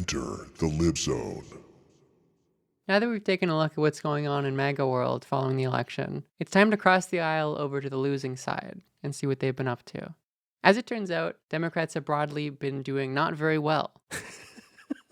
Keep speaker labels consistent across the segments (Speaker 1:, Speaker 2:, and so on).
Speaker 1: Enter the Lib Zone.
Speaker 2: Now that we've taken a look at what's going on in MAGA world following the election, it's time to cross the aisle over to the losing side and see what they've been up to. As it turns out, Democrats have broadly been doing not very well.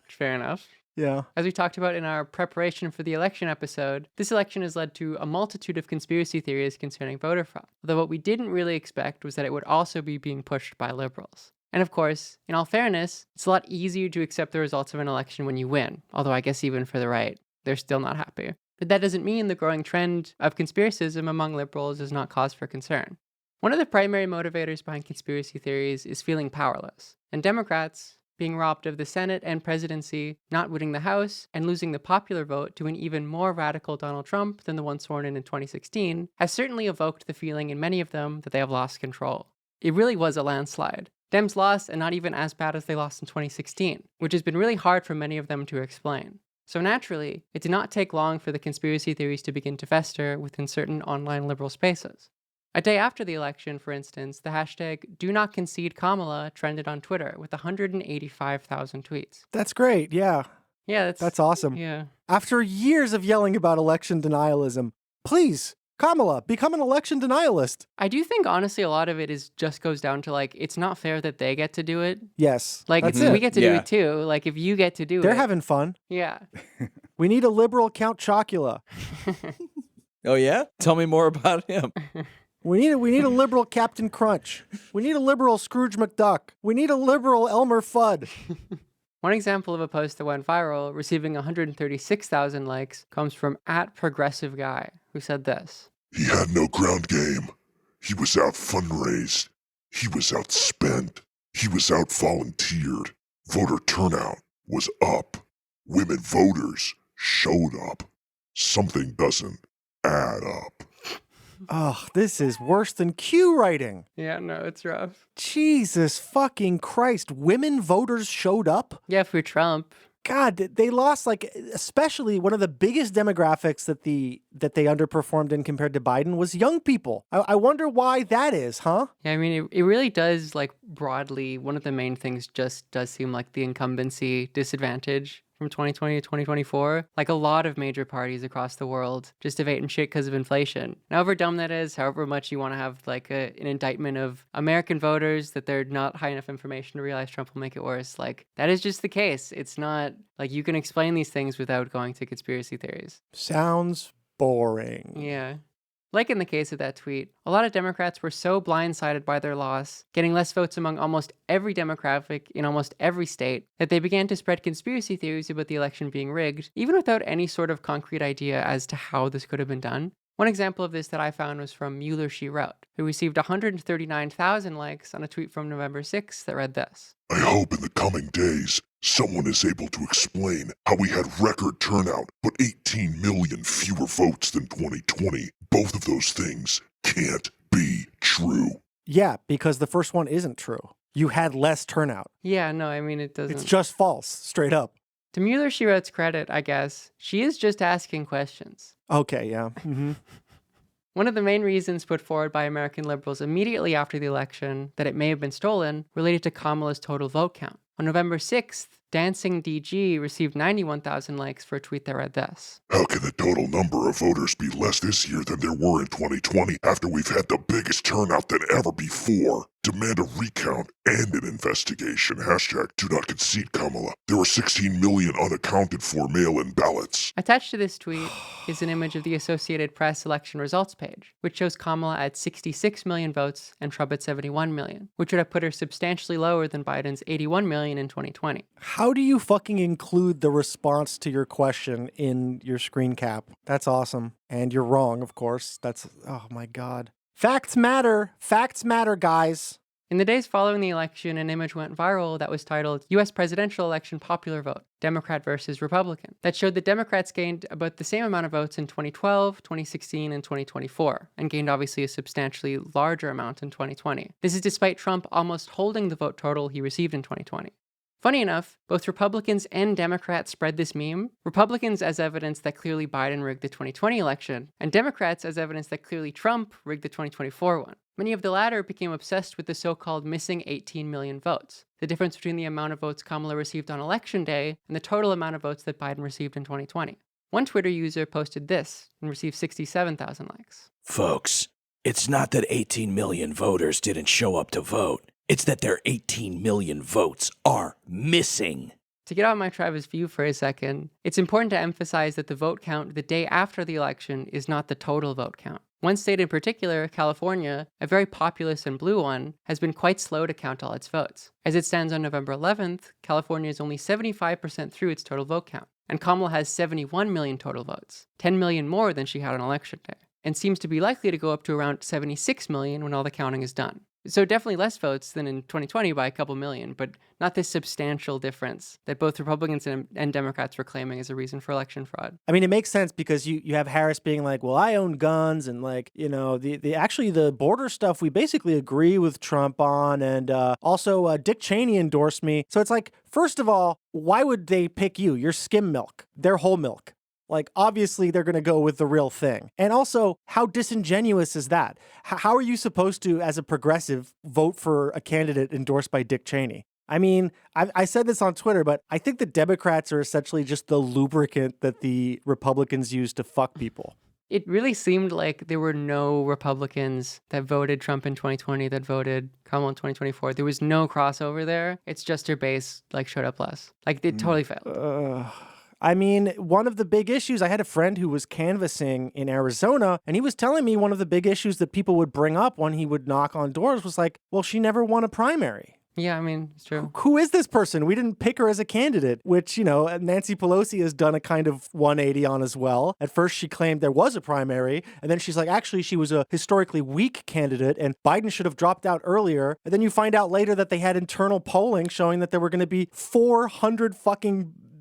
Speaker 2: Fair enough.
Speaker 3: Yeah.
Speaker 2: As we talked about in our preparation for the election episode, this election has led to a multitude of conspiracy theories concerning voter fraud, although what we didn't really expect was that it would also be being pushed by liberals. And of course, in all fairness, it's a lot easier to accept the results of an election when you win, although I guess even for the right, they're still not happy. But that doesn't mean the growing trend of conspiracism among liberals is not cause for concern. One of the primary motivators behind conspiracy theories is feeling powerless, and Democrats, being robbed of the Senate and presidency, not winning the House, and losing the popular vote to an even more radical Donald Trump than the one sworn in 2016, has certainly evoked the feeling in many of them that they have lost control. It really was a landslide. Dems lost, and not even as bad as they lost in 2016, which has been really hard for many of them to explain. So naturally, it did not take long for the conspiracy theories to begin to fester within certain online liberal spaces. A day after the election, for instance, the hashtag #DoNotConcedeKamala trended on Twitter with 185,000 tweets.
Speaker 3: That's great, yeah.
Speaker 2: Yeah,
Speaker 3: That's awesome.
Speaker 2: Yeah.
Speaker 3: After years of yelling about election denialism, please, Kamala, become an election denialist.
Speaker 2: I do think, honestly, a lot of it just goes down to, it's not fair that they get to do it.
Speaker 3: Yes, that's
Speaker 2: we
Speaker 3: it.
Speaker 2: get to do it too. If you get to do
Speaker 3: They're
Speaker 2: it.
Speaker 3: having fun.
Speaker 2: Yeah.
Speaker 3: We need a liberal Count Chocula.
Speaker 4: Oh, yeah? Tell me more about him.
Speaker 3: We need a liberal Captain Crunch. We need a liberal Scrooge McDuck. We need a liberal Elmer Fudd.
Speaker 2: One example of a post that went viral, receiving 136,000 likes, comes from @ProgressiveGuy, who said this.
Speaker 1: He had no ground game. He was out fundraised. He was outspent. He was out volunteered. Voter turnout was up. Women voters showed up. Something doesn't add up.
Speaker 3: Oh, this is worse than Q writing.
Speaker 2: Yeah, no, it's rough.
Speaker 3: Jesus fucking Christ. Women voters showed up?
Speaker 2: Yeah, for Trump.
Speaker 3: God, they lost, especially one of the biggest demographics that they underperformed in compared to Biden was young people. I wonder why that is, huh?
Speaker 2: Yeah, I mean, it really does, broadly, one of the main things just does seem like the incumbency disadvantage from 2020 to 2024. A lot of major parties across the world just have eaten shit because of inflation. And however dumb that is, however much you want to have an indictment of American voters that they're not high enough information to realize Trump will make it worse, that is just the case. It's not you can explain these things without going to conspiracy theories.
Speaker 3: Sounds boring.
Speaker 2: Yeah. Like in the case of that tweet, a lot of Democrats were so blindsided by their loss, getting less votes among almost every demographic in almost every state, that they began to spread conspiracy theories about the election being rigged, even without any sort of concrete idea as to how this could have been done. One example of this that I found was from Mueller She Wrote, who received 139,000 likes on a tweet from November 6th that read this.
Speaker 1: I hope in the coming days, someone is able to explain how we had record turnout, but 18 million fewer votes than 2020. Both of those things can't be true.
Speaker 3: Yeah, because the first one isn't true. You had less turnout.
Speaker 2: Yeah, no, I mean, it doesn't.
Speaker 3: It's just false, straight up.
Speaker 2: To Mueller She Wrote's credit, I guess, she is just asking questions.
Speaker 3: Okay, yeah. Mm-hmm.
Speaker 2: One of the main reasons put forward by American liberals immediately after the election that it may have been stolen related to Kamala's total vote count. On November 6th, Dancing DG received 91,000 likes for a tweet that read this.
Speaker 1: How can the total number of voters be less this year than there were in 2020 after we've had the biggest turnout than ever before? Demand a recount and an investigation. #DoNotConcedeKamala. There were 16 million unaccounted for mail-in ballots.
Speaker 2: Attached to this tweet is an image of the Associated Press election results page, which shows Kamala at 66 million votes and Trump at 71 million, which would have put her substantially lower than Biden's 81 million in 2020.
Speaker 3: How do you fucking include the response to your question in your screen cap? That's awesome. And you're wrong, of course. Oh my God. Facts matter. Facts matter, guys.
Speaker 2: In the days following the election, an image went viral that was titled U.S. Presidential Election Popular Vote, Democrat versus Republican, that showed that Democrats gained about the same amount of votes in 2012, 2016, and 2024, and gained obviously a substantially larger amount in 2020. This is despite Trump almost holding the vote total he received in 2020. Funny enough, both Republicans and Democrats spread this meme, Republicans as evidence that clearly Biden rigged the 2020 election, and Democrats as evidence that clearly Trump rigged the 2024 one. Many of the latter became obsessed with the so-called missing 18 million votes, the difference between the amount of votes Kamala received on election day and the total amount of votes that Biden received in 2020. One Twitter user posted this and received 67,000 likes.
Speaker 5: Folks, it's not that 18 million voters didn't show up to vote. It's that their 18 million votes are missing.
Speaker 2: To get out my Travis view for a second, it's important to emphasize that the vote count the day after the election is not the total vote count. One state in particular, California, a very populous and blue one, has been quite slow to count all its votes. As it stands on November 11th, California is only 75% through its total vote count, and Kamala has 71 million total votes, 10 million more than she had on election day, and seems to be likely to go up to around 76 million when all the counting is done. So definitely less votes than in 2020 by a couple million, but not this substantial difference that both Republicans and Democrats were claiming as a reason for election fraud.
Speaker 3: I mean, it makes sense because you have Harris being like, well, I own guns, and like, you know, the border stuff we basically agree with Trump on, and also Dick Cheney endorsed me. So it's like, first of all, why would they pick you? You're skim milk. They're whole milk. Like, obviously, they're going to go with the real thing. And also, how disingenuous is that? How are you supposed to, as a progressive, vote for a candidate endorsed by Dick Cheney? I mean, I said this on Twitter, but I think the Democrats are essentially just the lubricant that the Republicans use to fuck people.
Speaker 2: It really seemed like there were no Republicans that voted Trump in 2020 that voted Kamala in 2024. There was no crossover there. It's just her base, like, showed up less. Like, it totally failed.
Speaker 3: I mean, one of the big issues, I had a friend who was canvassing in Arizona, and he was telling me one of the big issues that people would bring up when he would knock on doors was like, well, she never won a primary.
Speaker 2: Yeah, I mean, it's true.
Speaker 3: Who is this person? We didn't pick her as a candidate, which, you know, Nancy Pelosi has done a kind of 180 on as well. At first, she claimed there was a primary, and then she's like, actually, she was a historically weak candidate, and Biden should have dropped out earlier. And then you find out later that they had internal polling showing that there were going to be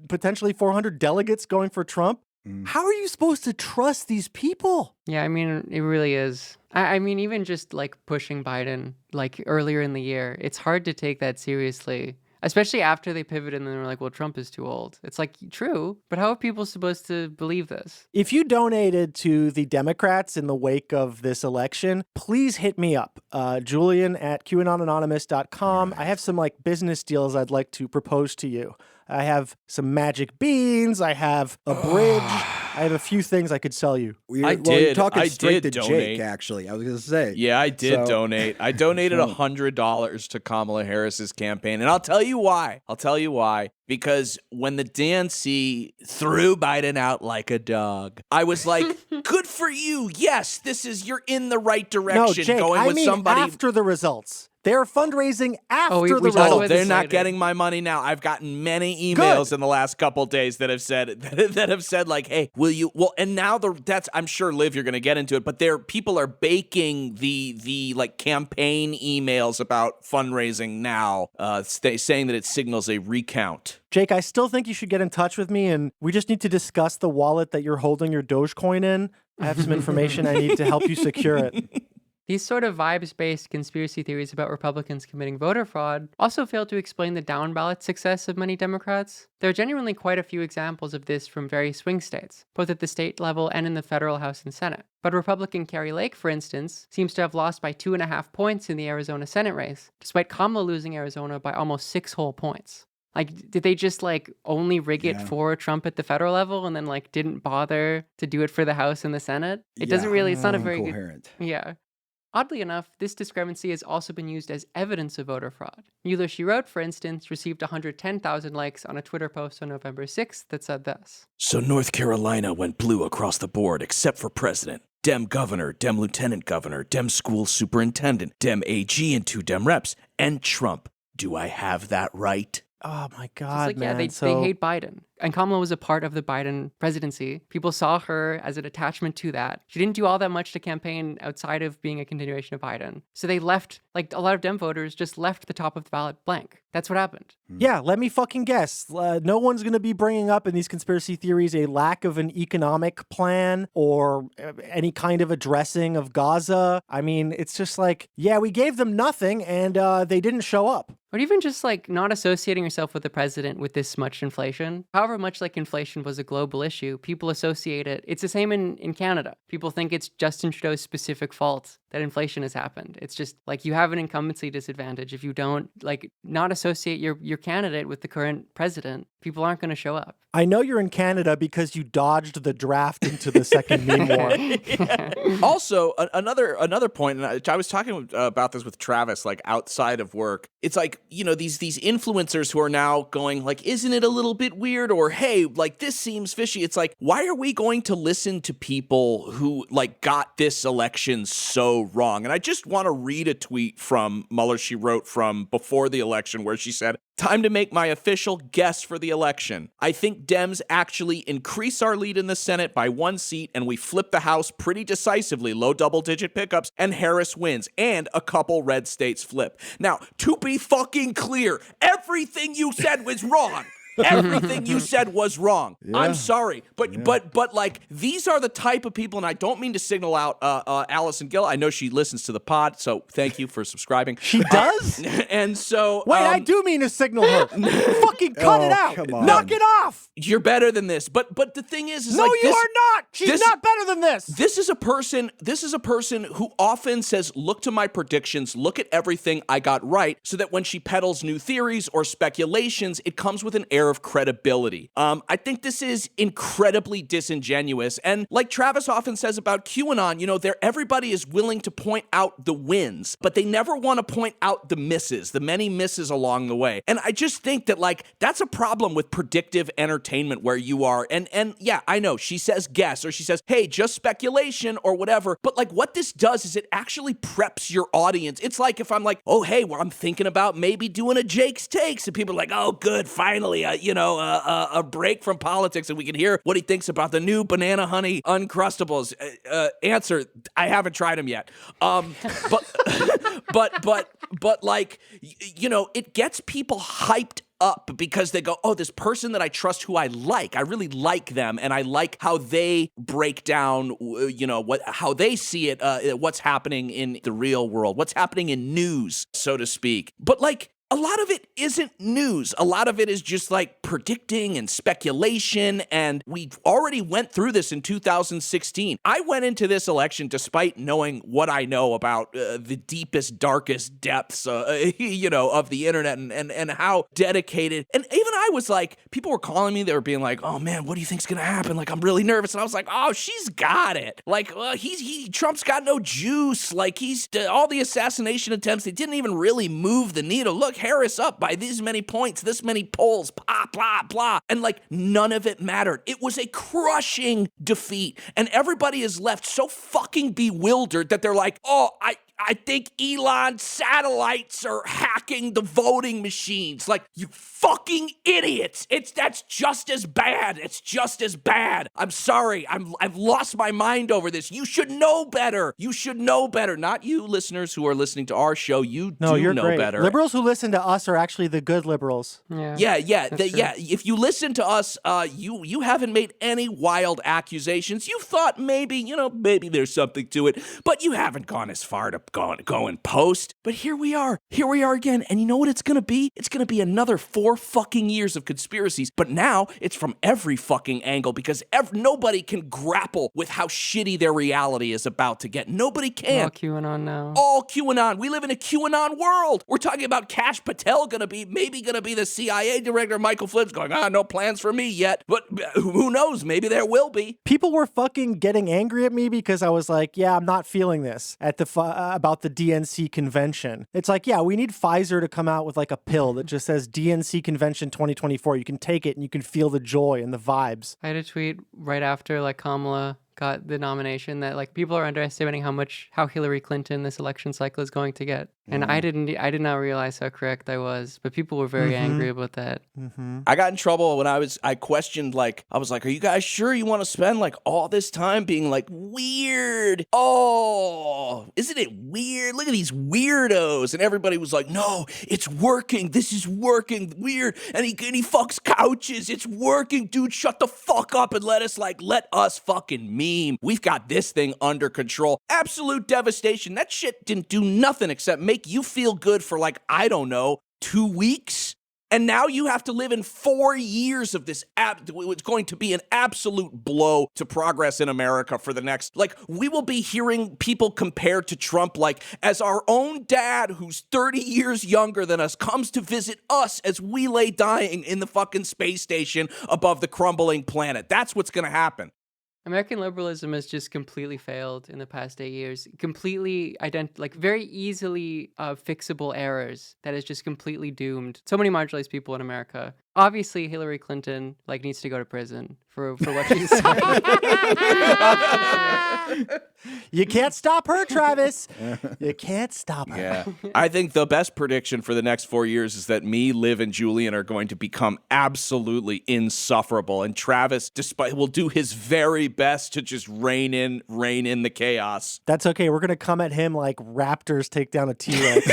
Speaker 3: potentially 400 delegates going for Trump. How are you supposed to trust these people?
Speaker 2: Yeah, I mean, it really is. I mean, even just like pushing Biden like earlier in the year, it's hard to take that seriously, especially after they pivoted and they were like, well, Trump is too old. It's like, true, but how are people supposed to believe this?
Speaker 3: If you donated to the Democrats in the wake of this election, please hit me up. Julian at QAnonanonymous.com. I have some like business deals I'd like to propose to you. I have some magic beans. I have a bridge. I have a few things I could sell you.
Speaker 4: You're talking straight to Jake, actually. I was going to say.
Speaker 5: Yeah, I did donate. I donated $100 to Kamala Harris's campaign, and I'll tell you why. Because when the DNC threw Biden out like a dog, I was like, good for you. Yes, you're in the right direction.
Speaker 3: No, Jake,
Speaker 5: going with somebody
Speaker 3: after the results. They're fundraising after the results.
Speaker 2: Oh,
Speaker 5: they're not getting my money now. I've gotten many emails in the last couple days that have said like, "Hey, will you?" Well, and now I'm sure, Liv, you're going to get into it, but people are baking the like campaign emails about fundraising now, saying that it signals a recount.
Speaker 3: Jake, I still think you should get in touch with me, and we just need to discuss the wallet that you're holding your Dogecoin in. I have some information I need to help you secure it.
Speaker 2: These sort of vibes-based conspiracy theories about Republicans committing voter fraud also fail to explain the down-ballot success of many Democrats. There are genuinely quite a few examples of this from various swing states, both at the state level and in the federal House and Senate. But Republican Carrie Lake, for instance, seems to have lost by 2.5 points in the Arizona Senate race, despite Kamala losing Arizona by almost 6 whole points. Like, did they just, like, only rig it for Trump at the federal level and then, like, didn't bother to do it for the House and the Senate? It doesn't really, it's not a very
Speaker 4: coherent.
Speaker 2: good... Yeah. Oddly enough, this discrepancy has also been used as evidence of voter fraud. Mueller, She Wrote, for instance, received 110,000 likes on a Twitter post on November 6th that said this.
Speaker 5: So North Carolina went blue across the board except for president. Dem governor, Dem lieutenant governor, Dem school superintendent, Dem AG and 2 Dem reps, and Trump. Do I have that right?
Speaker 3: Oh my God,
Speaker 2: like,
Speaker 3: man.
Speaker 2: Yeah, they hate Biden. And Kamala was a part of the Biden presidency. People saw her as an attachment to that. She didn't do all that much to campaign outside of being a continuation of Biden. So they left, like a lot of Dem voters just left the top of the ballot blank. That's what happened.
Speaker 3: Yeah, let me fucking guess. No one's going to be bringing up in these conspiracy theories a lack of an economic plan or any kind of addressing of Gaza. I mean, it's just like, yeah, we gave them nothing and they didn't show up.
Speaker 2: Or even just like not associating yourself with the president with this much inflation. However however much like inflation was a global issue, people associate it. It's the same in Canada. People think it's Justin Trudeau's specific fault that inflation has happened. It's just like you have an incumbency disadvantage. If you don't like not associate your candidate with the current president, people aren't going to show up.
Speaker 3: I know you're in Canada because you dodged the draft into the second meme war.
Speaker 5: Also, another point, and I was talking about this with Travis, like outside of work. It's like, these influencers who are now going like, isn't it a little bit weird? Or, hey, like this seems fishy. It's like, why are we going to listen to people who like got this election so wrong? And I just want to read a tweet from Mueller she wrote from before the election where she said, "Time to make my official guess for the election. I think Dems actually increase our lead in the Senate by 1 seat and we flip the House pretty decisively, low double-digit pickups, and Harris wins, and a couple red states flip." Now, to be fucking clear, everything you said was wrong. Everything you said was wrong.
Speaker 4: Yeah.
Speaker 5: I'm sorry, but like these are the type of people, and I don't mean to signal out Allison Gill. I know she listens to the pod, so thank you for subscribing.
Speaker 3: She does?
Speaker 5: And so
Speaker 3: Wait, I do mean to signal her. Fucking cut it out.
Speaker 4: come on.
Speaker 3: Knock it off.
Speaker 5: you're better than this. But the thing is
Speaker 3: No,
Speaker 5: like
Speaker 3: you
Speaker 5: this,
Speaker 3: are not. She's
Speaker 5: this-
Speaker 3: not better than this.
Speaker 5: This is a person who often says, look to my predictions, look at everything I got right, so that when she peddles new theories or speculations, it comes with an air of credibility. I think this is incredibly disingenuous. And like Travis often says about QAnon, everybody is willing to point out the wins, but they never want to point out the misses, the many misses along the way. And I just think that like, that's a problem with predictive entertainment where you are. And yeah, I know she says guess, or she says, hey, just speculation or whatever. But like what this does is it actually preps your audience. It's like if I'm like, oh, hey, well, I'm thinking about maybe doing a Jake's Takes, and people are like, oh, good, finally, a break from politics, and we can hear what he thinks about the new banana honey Uncrustables. Answer, I haven't tried them yet. But like, it gets people hyped up because they go, oh, this person that I trust who I like, I really like them, and I like how they break down, how they see it, what's happening in the real world, what's happening in news, so to speak. But like, a lot of it isn't news. A lot of it is just like predicting and speculation, and we already went through this in 2016. I went into this election despite knowing what I know about the deepest, darkest depths, of the internet and how dedicated. And even I was like, people were calling me, they were being like, oh man, what do you think's gonna happen? Like, I'm really nervous. And I was like, oh, she's got it. Like, Trump's got no juice. Like, all the assassination attempts, they didn't even really move the needle. Look, Harris up by these many points, this many polls, blah, blah, blah. And like, none of it mattered. It was a crushing defeat. And everybody is left so fucking bewildered that they're like, oh, I think Elon's satellites are hacking the voting machines. Like, you fucking idiots. That's just as bad. It's just as bad. I'm sorry. I've lost my mind over this. You should know better. You should know better. Not you listeners who are listening to our show. You're know
Speaker 3: great.
Speaker 5: better.
Speaker 3: Liberals who listen to us are actually the good liberals.
Speaker 5: Yeah. If you listen to us, you haven't made any wild accusations. You thought maybe there's something to it, but you haven't gone as far to go and post. But here we are again. And you know what it's gonna be? It's gonna be another 4 fucking years of conspiracies. But now it's from every fucking angle, because nobody can grapple with how shitty their reality is about to get. Nobody can.
Speaker 2: All QAnon now.
Speaker 5: All QAnon. We live in a QAnon world. We're talking about Kash Patel maybe gonna be the CIA director. Michael Flynn's going, no plans for me yet. But who knows? Maybe there will be.
Speaker 3: People were fucking getting angry at me because I was like, yeah, I'm not feeling this at the about the DNC convention. It's like, yeah, we need Pfizer to come out with like a pill that just says DNC convention 2024. You can take it and you can feel the joy and the vibes.
Speaker 2: I had a tweet right after like Kamala got the nomination that like people are underestimating how Hillary Clinton this election cycle is going to get. And I did not realize how correct I was, but people were very angry about that.
Speaker 5: I got in trouble when I questioned, like, I was like, are you guys sure you want to spend like all this time being like weird? Oh, isn't it weird? Look at these weirdos. And everybody was like, no, it's working. This is working. Weird. And he fucks couches. It's working. Dude, shut the fuck up and let us fucking meme. We've got this thing under control. Absolute devastation. That shit didn't do nothing except make you feel good for like, I don't know, 2 weeks. And now you have to live in 4 years of this. It's going to be an absolute blow to progress in America for the next. Like, we will be hearing people compared to Trump, like, as our own dad, who's 30 years younger than us, comes to visit us as we lay dying in the fucking space station above the crumbling planet. That's what's going to happen.
Speaker 2: American liberalism has just completely failed in the past 8 years. Completely very easily fixable errors that has just completely doomed so many marginalized people in America. Obviously, Hillary Clinton needs to go to prison for what she said.
Speaker 3: You can't stop her, Travis. You can't stop her.
Speaker 5: Yeah. I think the best prediction for the next 4 years is that me, Liv, and Julian are going to become absolutely insufferable. And Travis, will do his very best to just rein in the chaos.
Speaker 3: That's okay. We're going to come at him like raptors take down a T-Rex.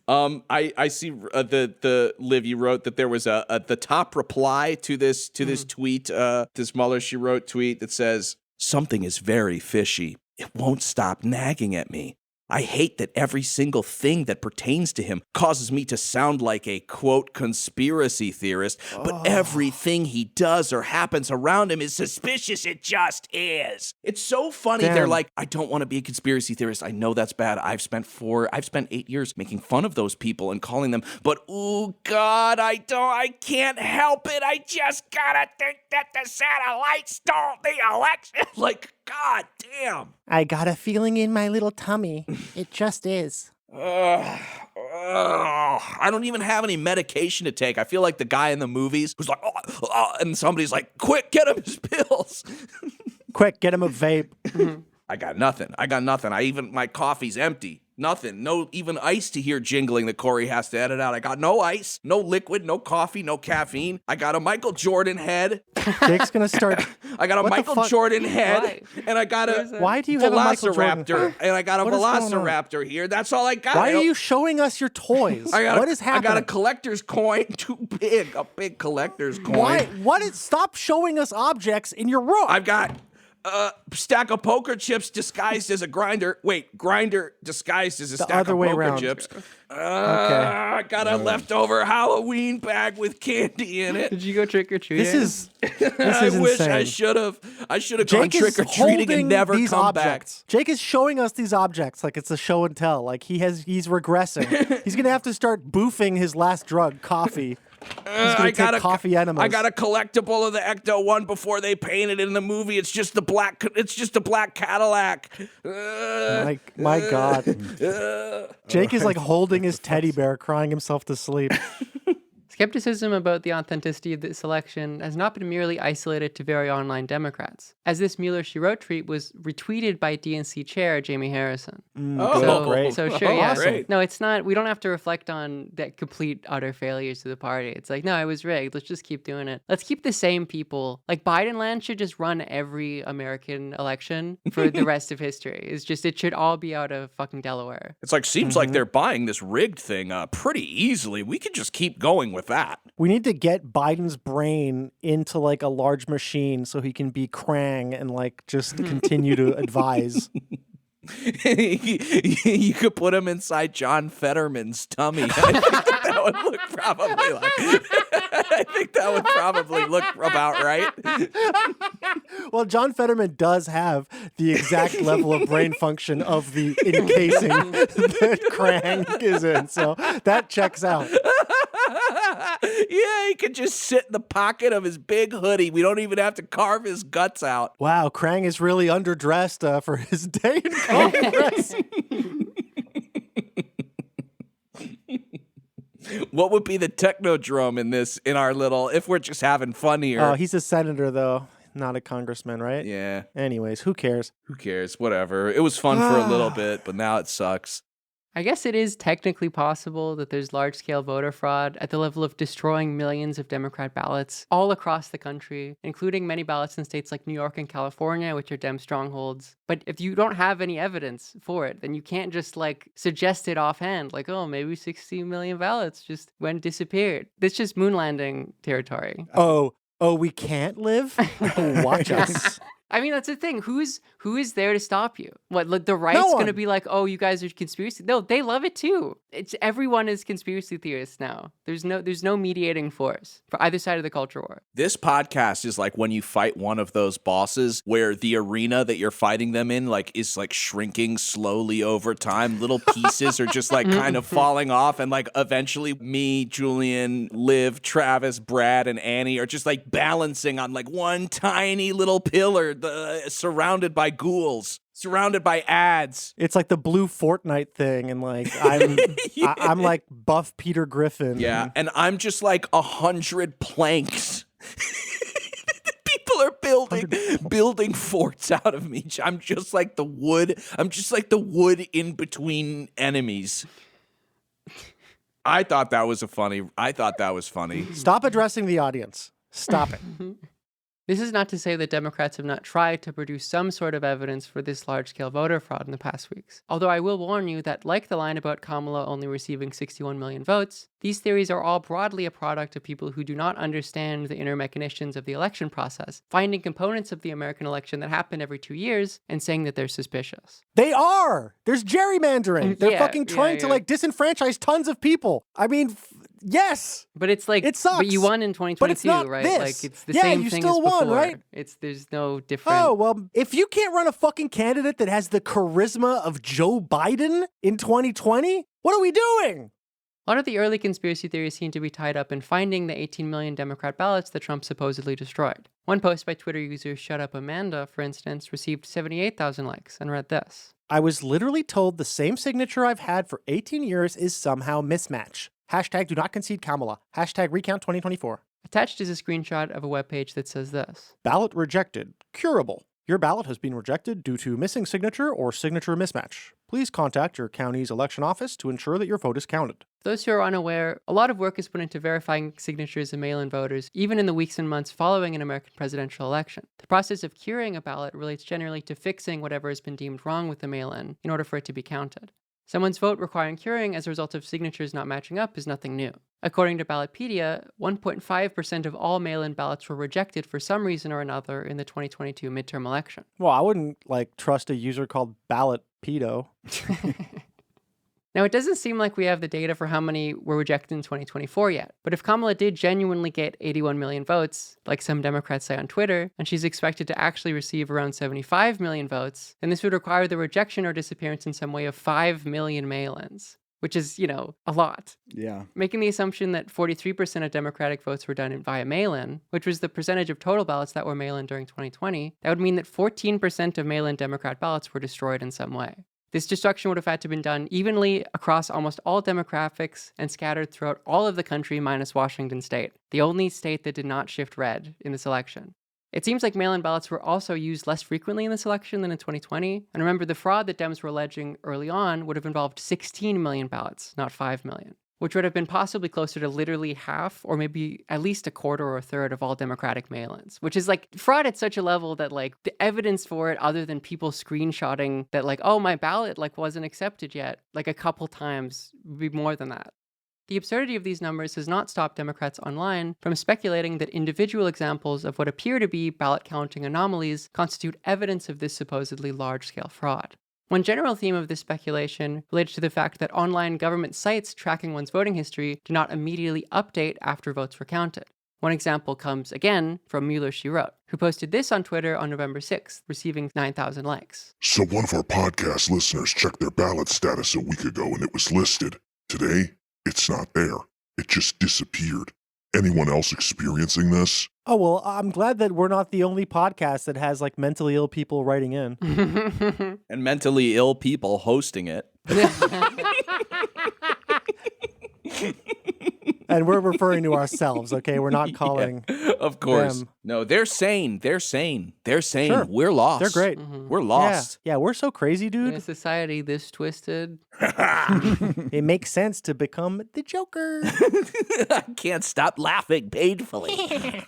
Speaker 5: I see the Liv, you wrote that there was the top reply to this tweet, this Mueller she wrote tweet that says, "Something is very fishy. It won't stop nagging at me. I hate that every single thing that pertains to him causes me to sound like a, quote, conspiracy theorist, but everything he does or happens around him is suspicious. It just is." It's so funny.
Speaker 3: Damn.
Speaker 5: They're like, I don't want to be a conspiracy theorist. I know that's bad. I've spent 8 years making fun of those people and calling them, but oh God, I can't help it. I just gotta think that the satellites stole the election. Like, God damn.
Speaker 3: I got a feeling in my little tummy. It just is.
Speaker 5: I don't even have any medication to take. I feel like the guy in the movies who's like, and somebody's like, quick, get him his pills.
Speaker 3: Quick, get him a vape.
Speaker 5: I got nothing. My coffee's empty. Nothing. No even ice to hear jingling that Corey has to edit out. I got no ice, no liquid, no coffee, no caffeine. I got a Michael Jordan head.
Speaker 3: Jake's going to start.
Speaker 5: I got a Michael Jordan head.
Speaker 2: Why?
Speaker 5: And I got a
Speaker 3: Why do you have a Michael
Speaker 5: Velociraptor.
Speaker 3: Jordan?
Speaker 5: And I got a
Speaker 3: What is going on?
Speaker 5: Velociraptor here. That's all I got.
Speaker 3: Why are you showing us your toys? What is happening?
Speaker 5: I got a collector's coin, a big collector's coin.
Speaker 3: Why? Stop showing us objects in your room.
Speaker 5: I've got a stack of poker chips disguised as a grinder. Wait, grinder disguised as a stack
Speaker 3: other
Speaker 5: of
Speaker 3: way
Speaker 5: poker
Speaker 3: around.
Speaker 5: chips.
Speaker 3: Okay.
Speaker 5: I got a leftover Halloween bag with candy in it.
Speaker 2: Did you go trick or treating?
Speaker 3: This is
Speaker 5: I wish
Speaker 3: insane.
Speaker 5: I should have. I should have gone
Speaker 3: Jake is
Speaker 5: trick or treating
Speaker 3: holding
Speaker 5: and never
Speaker 3: these
Speaker 5: come
Speaker 3: objects. Jake is showing us these objects like it's a show and tell. Like he's regressing. He's gonna have to start boofing his last drug, coffee. He's gonna take coffee enemas.
Speaker 5: I got a collectible of the Ecto one before they painted it in the movie. It's just the black. It's just a black Cadillac.
Speaker 3: My God. Jake is like holding his teddy bear, crying himself to sleep.
Speaker 2: Skepticism about the authenticity of this election has not been merely isolated to very online Democrats, as this Mueller she wrote tweet was retweeted by DNC chair Jamie Harrison.
Speaker 3: Great.
Speaker 2: So sure, yeah.
Speaker 5: Great.
Speaker 2: No, it's not. We don't have to reflect on that complete utter failures to the party. It's like, no, it was rigged. Let's just keep doing it. Let's keep the same people. Like Biden land should just run every American election for the rest of history. It should all be out of fucking Delaware.
Speaker 5: It's like seems like they're buying this rigged thing pretty easily. We could just keep going with that.
Speaker 3: We need to get Biden's brain into like a large machine so he can be Krang and like just continue to advise.
Speaker 5: You could put him inside John Fetterman's tummy. I think that would look probably like. I think that would probably look about right.
Speaker 3: Well, John Fetterman does have the exact level of brain function of the encasing that Krang is in, so that checks out.
Speaker 5: Yeah, he could just sit in the pocket of his big hoodie. We don't even have to carve his guts out.
Speaker 3: Wow, Krang is really underdressed for his day in Congress.
Speaker 5: What would be the technodrome in our little, if we're just having fun here?
Speaker 3: Oh, he's a senator, though, not a congressman, right?
Speaker 5: Yeah.
Speaker 3: Anyways, who cares?
Speaker 5: Who cares? Whatever. It was fun for a little bit, but now it sucks.
Speaker 2: I guess it is technically possible that there's large-scale voter fraud at the level of destroying millions of Democrat ballots all across the country, including many ballots in states like New York and California, which are Dem strongholds. But if you don't have any evidence for it, then you can't just like suggest it offhand, like, oh, maybe 60 million ballots just disappeared. It's just moon landing territory.
Speaker 3: Oh, we can't live? Watch us.
Speaker 2: I mean, that's the thing. Who is there to stop you? What, like, the right's
Speaker 3: No
Speaker 2: going to
Speaker 3: one.
Speaker 2: be like, oh, you guys are conspiracy? No, they love it too. Everyone is conspiracy theorists now. There's no mediating force for either side of the culture war.
Speaker 5: This podcast is like when you fight one of those bosses where the arena that you're fighting them in like is like shrinking slowly over time. Little pieces are just like kind of falling off, and like eventually me, Julian, Liv, Travis, Brad, and Annie are just like balancing on like one tiny little pillar surrounded by ghouls. Surrounded by ads.
Speaker 3: It's like the blue Fortnite thing, and like I'm like buff Peter Griffin.
Speaker 5: Yeah, and I'm just like 100 planks. People are building forts out of me. I'm just like the wood. I'm just like the wood in between enemies. I thought that was funny.
Speaker 3: Stop addressing the audience. Stop it.
Speaker 2: This is not to say that Democrats have not tried to produce some sort of evidence for this large-scale voter fraud in the past weeks. Although I will warn you that, like the line about Kamala only receiving 61 million votes, these theories are all broadly a product of people who do not understand the inner machinations of the election process, finding components of the American election that happen every 2 years and saying that they're suspicious.
Speaker 3: They are. There's gerrymandering. They're fucking trying to like disenfranchise tons of people. I mean, yes.
Speaker 2: But it's like,
Speaker 3: it sucks.
Speaker 2: But you won in 2022,
Speaker 3: but it's not
Speaker 2: right?
Speaker 3: this.
Speaker 2: Like it's the
Speaker 3: yeah,
Speaker 2: same
Speaker 3: you
Speaker 2: thing
Speaker 3: still
Speaker 2: as
Speaker 3: won,
Speaker 2: before.
Speaker 3: right?
Speaker 2: There's no different.
Speaker 3: Oh, well, if you can't run a fucking candidate that has the charisma of Joe Biden in 2020, what are we doing?
Speaker 2: A lot of the early conspiracy theories seem to be tied up in finding the 18 million Democrat ballots that Trump supposedly destroyed. One post by Twitter user Shut Up Amanda, for instance, received 78,000 likes and read this.
Speaker 3: I was literally told the same signature I've had for 18 years is somehow mismatch. Hashtag do not concede Kamala. Hashtag recount 2024.
Speaker 2: Attached is a screenshot of a webpage that says this.
Speaker 3: Ballot rejected. Curable. Your ballot has been rejected due to missing signature or signature mismatch. Please contact your county's election office to ensure that your vote is counted.
Speaker 2: For those who are unaware, a lot of work is put into verifying signatures of mail-in voters, even in the weeks and months following an American presidential election. The process of curing a ballot relates generally to fixing whatever has been deemed wrong with the mail-in in order for it to be counted. Someone's vote requiring curing as a result of signatures not matching up is nothing new. According to Ballotpedia, 1.5% of all mail-in ballots were rejected for some reason or another in the 2022 midterm election.
Speaker 3: Well, I wouldn't trust a user called Ballotpedo.
Speaker 2: Now, it doesn't seem like we have the data for how many were rejected in 2024 yet, but if Kamala did genuinely get 81 million votes, like some Democrats say on Twitter, and she's expected to actually receive around 75 million votes, then this would require the rejection or disappearance in some way of 5 million mail-ins, which is, a lot.
Speaker 4: Yeah.
Speaker 2: Making the assumption that 43% of Democratic votes were done via mail-in, which was the percentage of total ballots that were mail-in during 2020, that would mean that 14% of mail-in Democrat ballots were destroyed in some way. This destruction would have had to have been done evenly across almost all demographics and scattered throughout all of the country minus Washington state, the only state that did not shift red in this election. It seems like mail-in ballots were also used less frequently in this election than in 2020. And remember, the fraud that Dems were alleging early on would have involved 16 million ballots, not 5 million, which would have been possibly closer to literally half or maybe at least a quarter or a third of all Democratic mail-ins, which is fraud at such a level that the evidence for it, other than people screenshotting that oh, my ballot wasn't accepted yet, a couple times would be more than that. The absurdity of these numbers has not stopped Democrats online from speculating that individual examples of what appear to be ballot counting anomalies constitute evidence of this supposedly large-scale fraud. One general theme of this speculation relates to the fact that online government sites tracking one's voting history do not immediately update after votes were counted. One example comes, again, from Mueller She Wrote, who posted this on Twitter on November 6th, receiving 9,000 likes.
Speaker 1: So one of our podcast listeners checked their ballot status a week ago and it was listed. Today, it's not there. It just disappeared. Anyone else experiencing this?
Speaker 3: Oh, well, I'm glad that we're not the only podcast that has mentally ill people writing in.
Speaker 5: And mentally ill people hosting it.
Speaker 3: And we're referring to ourselves, okay? We're not calling
Speaker 5: of course.
Speaker 3: them.
Speaker 5: No, they're sane. They're sane. They're sane.
Speaker 3: Sure.
Speaker 5: We're lost.
Speaker 3: They're great.
Speaker 5: We're lost.
Speaker 3: Yeah, we're so crazy,
Speaker 2: In a
Speaker 3: dude.
Speaker 2: society this twisted.
Speaker 3: It makes sense to become the Joker.
Speaker 5: I can't stop laughing painfully.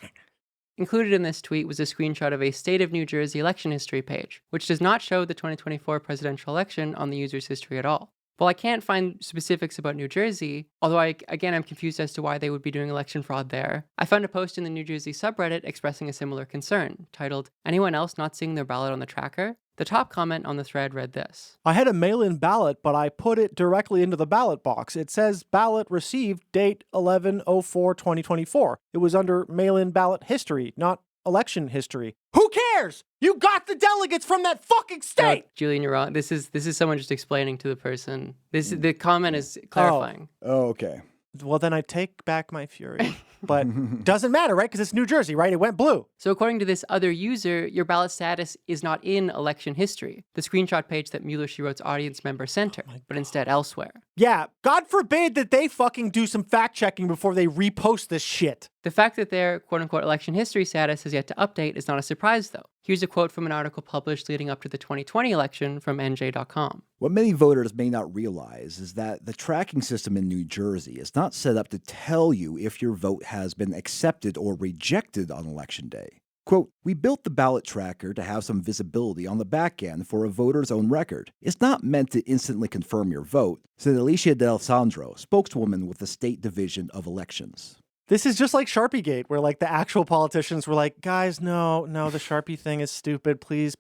Speaker 2: Included in this tweet was a screenshot of a State of New Jersey election history page, which does not show the 2024 presidential election on the user's history at all. Well, I can't find specifics about New Jersey, although I'm confused as to why they would be doing election fraud there. I found a post in the New Jersey subreddit expressing a similar concern, titled, "Anyone else not seeing their ballot on the tracker?" The top comment on the thread read this.
Speaker 3: I had a mail-in ballot, but I put it directly into the ballot box. It says ballot received date 11/04/2024. It was under mail-in ballot history, not election history. Who cares? You got the delegates from that fucking state!
Speaker 2: No, Julian, you're wrong. This is someone just explaining to the person. The comment is clarifying.
Speaker 6: Oh, okay.
Speaker 3: Well, then I take back my fury. But doesn't matter, right? Because it's New Jersey, right? It went blue.
Speaker 2: So according to this other user, your ballot status is not in election history, the screenshot page that Mueller, She Wrote's audience member sent her, but instead elsewhere.
Speaker 3: Yeah, God forbid that they fucking do some fact-checking before they repost this shit.
Speaker 2: The fact that their quote-unquote election history status has yet to update is not a surprise, though. Here's a quote from an article published leading up to the 2020 election from NJ.com.
Speaker 6: What many voters may not realize is that the tracking system in New Jersey is not set up to tell you if your vote has been accepted or rejected on Election Day. Quote, we built the ballot tracker to have some visibility on the back end for a voter's own record. It's not meant to instantly confirm your vote, said Alicia Del Sandro, spokeswoman with the State Division of Elections.
Speaker 3: This is just like Sharpiegate, where like the actual politicians were like, guys, no, the Sharpie thing is stupid. Please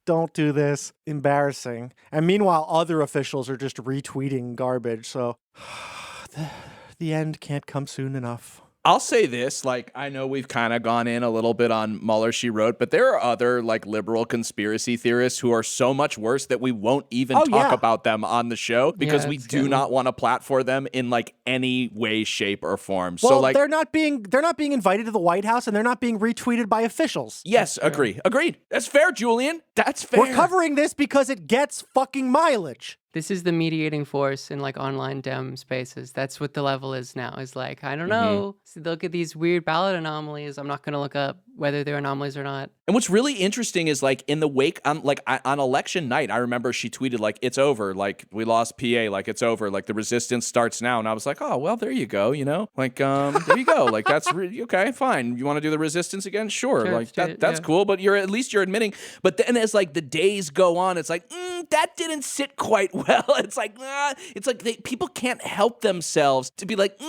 Speaker 3: don't do this. Embarrassing. And meanwhile, other officials are just retweeting garbage. So the end can't come soon enough.
Speaker 5: I'll say this, like, I know we've kind of gone in a little bit on Mueller, She Wrote, but there are other, like, liberal conspiracy theorists who are so much worse that we won't even talk about them on the show because we do not want to platform them in, like, any way, shape, or form.
Speaker 3: Well,
Speaker 5: so, like,
Speaker 3: they're not being invited to the White House, and they're not being retweeted by officials.
Speaker 5: yes, agreed. That's fair, Julian. That's fair.
Speaker 3: We're covering this because it gets fucking mileage.
Speaker 2: This is the mediating force in like online Dem spaces. That's what the level is now. Is like, I don't know. So look at these weird ballot anomalies. I'm not going to look up whether they're anomalies or not.
Speaker 5: And what's really interesting is like in the wake on election night, I remember she tweeted like, it's over. Like we lost PA, like it's over. Like the resistance starts now. And I was like, oh, well, there you go. You know, like, there you go. Like that's okay, fine. You want to do the resistance again? Sure. Like that's cool. But at least you're admitting. But then as like the days go on, it's like, that didn't sit quite well. It's like, people can't help themselves to be like,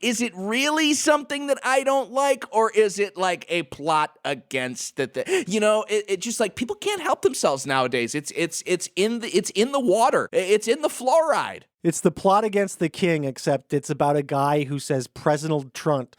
Speaker 5: is it really something that I don't like, or is it like a plot against that? You know, it just like people can't help themselves nowadays. It's in the water. It's in the fluoride.
Speaker 3: It's the plot against the king, except it's about a guy who says President Trump.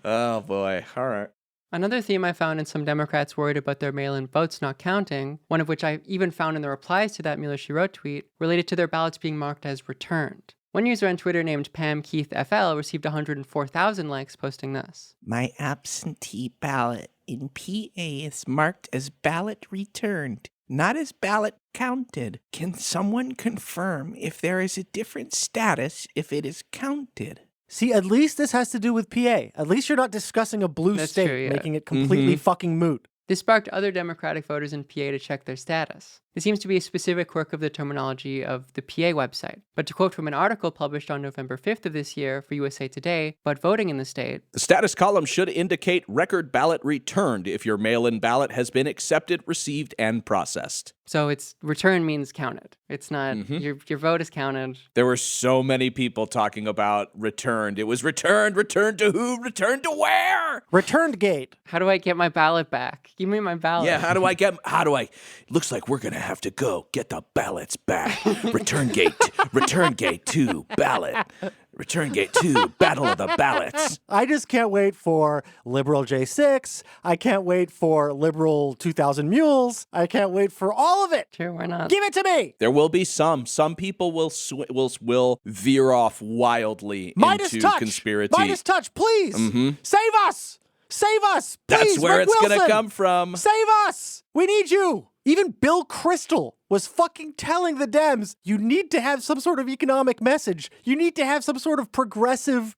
Speaker 5: Oh boy. All right.
Speaker 2: Another theme I found in some Democrats worried about their mail-in votes not counting, one of which I even found in the replies to that Mueller, She Wrote tweet, related to their ballots being marked as returned. One user on Twitter named Pam Keith FL received 104,000 likes posting this.
Speaker 7: My absentee ballot in PA is marked as ballot returned, not as ballot counted. Can someone confirm if there is a different status if it is counted?
Speaker 3: See, at least this has to do with PA. At least you're not discussing a blue state,
Speaker 2: true, yeah.
Speaker 3: making it completely fucking moot.
Speaker 2: This sparked other Democratic voters in PA to check their status. This seems to be a specific quirk of the terminology of the PA website. But to quote from an article published on November 5th of this year for USA Today about voting in the state,
Speaker 5: the status column should indicate record ballot returned if your mail-in ballot has been accepted, received, and processed.
Speaker 2: So it's return means counted. It's not your vote is counted.
Speaker 5: There were so many people talking about returned. It was returned to who? Returned to where?
Speaker 3: Returned gate.
Speaker 2: How do I get my ballot back? Give me my ballot.
Speaker 5: Yeah, looks like we're going to have to go get the ballots back. Return gate 2, ballot. Return gate 2, battle of the ballots.
Speaker 3: I just can't wait for liberal J6. I can't wait for liberal 2000 mules. I can't wait for all of it.
Speaker 2: Sure, why not?
Speaker 3: Give it to me.
Speaker 5: There will be some people will veer off wildly into conspiracy.
Speaker 3: Midas touch, please. Save us. Save us. Please,
Speaker 5: that's where
Speaker 3: Rick
Speaker 5: it's going to
Speaker 3: Wilson.
Speaker 5: come from.
Speaker 3: Save us. We need you. Even Bill Kristol was fucking telling the Dems, you need to have some sort of economic message. You need to have some sort of progressive,